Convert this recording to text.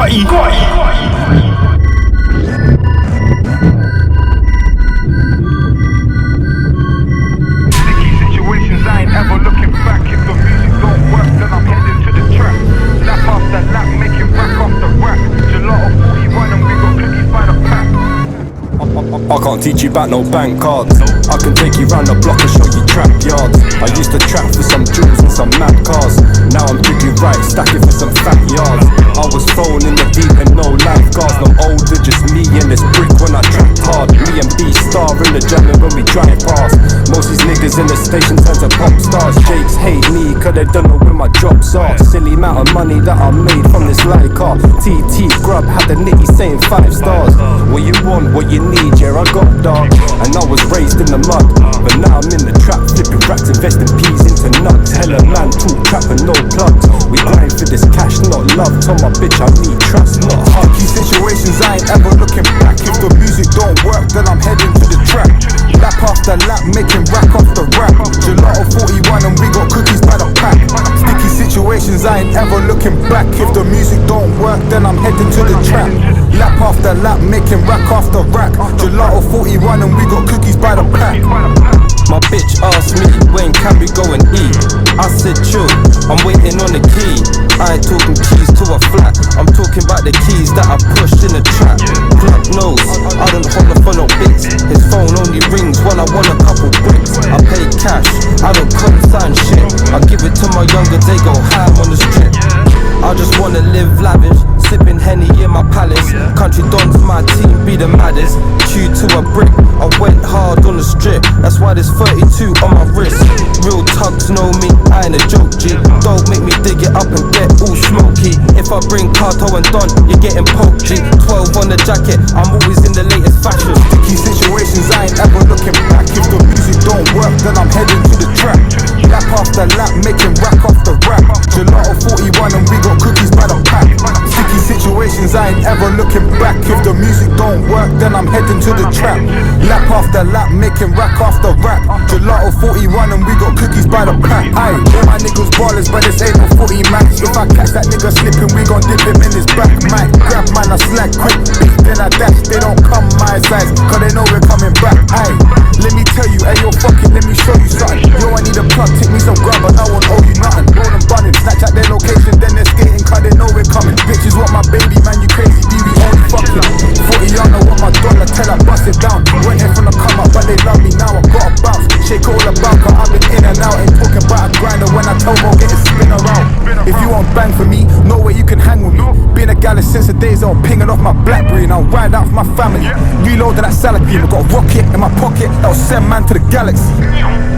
Situations, I ain't ever looking back. If the music don't work, then I'm heading to the trap. Lap after lap, making rack after rack. Gelato 41 and we got cookies by the pack. I can't teach you about no bank cards. I can take you round the block and show you trap yards. I used to trap for some jewels and some mad cars. Now I'm digging right, stacking for some fat yards. I was thrown in the deep end, no lifeguards. No older, just me and this brick when I trapped hard. Me and B-Star in the jamming when we drive past. Most these niggas in the station turn to pop stars. Jakes hate me cause they don't know where my jobs are. Silly amount of money that I made from this light car. TT Grub had the nitty saying 5 stars. What you want, what you need, yeah I got dark. And I was raised in the mud, but now I'm in the trap, flipping racks, investing peas into nuts. Hella man, talk trap and no plugs. We grind for this cash, not love. Told my bitch I need trust, not hard. These situations, I ain't ever looking back. If the music don't work, then I'm heading to the trap. Lap after lap, making rack off the rack. Gelato 41 and we got cookies by the pack. Sticky situations, I ain't ever looking back. If the music don't work, then I'm heading to the trap. Lap after lap, making rack after rack. Gelato 41 and we got cookies by the pack. My bitch asked me, when can we go and eat? I said chill, I'm waiting on the key. I ain't talking keys to a flat, I'm talking about the keys that I pushed in the trap. Club knows, I don't holler for no bits. His phone only rings when I want a couple bricks. I pay cash, I don't consign shit. I give it to my younger, they go ham on the strip. I just wanna live lavish, sipping Henny in my palace. Country dons, my team be the maddest. Chewed to a brick, I went hard on the strip. That's why there's 32 on my wrist. Real tugs know me, I ain't a joke G. Don't make me dig it up and get all smoky. If I bring Carto and Don, you're getting poked G. 12 on the jacket, I'm always in the latest fashion. Sticky situations, I ain't ever looking back. If the music don't work, then I'm heading to the trap. Lap after lap, making rack off the rack. Gelato 41 and we got cookies by the pack. Sticky situations, I ain't ever looking back. If the music don't work, then I'm heading to the trap. Lap after lap, making rack after rack. Gelato 41 and we got cookies by the pack. Aye, all my niggas ballers, but this ain't no 40 max. If I catch that nigga slipping, we gon' dip him in his back. Might grab man, I slack quick, beat then I dash. They don't come my size, cause they know we're coming back. Aye, let me tell you, ayo fuck it, let me show you something. Yo, I need a plug, take me some grub, and I won't owe you nothing. Roll and bunning, snatch at their location, then they're skating, cause they know we're coming. Bitches want my baby, man, you crazy, B, we only fucking 40 y'all know what my dollar, tell her bust it down. Went in from the come up, but they love me now, I gotta bounce. Shake all about, cause I've been in and out. Ain't talking about a grinder when I tell go get it spin around. If you want bang for me, no way you can hang with me. Been a gallus since the days I was pinging off my Blackberry. And I'll ride out for my family. Reloading that salad beam, I got a rocket in my pocket that'll send man to the galaxy.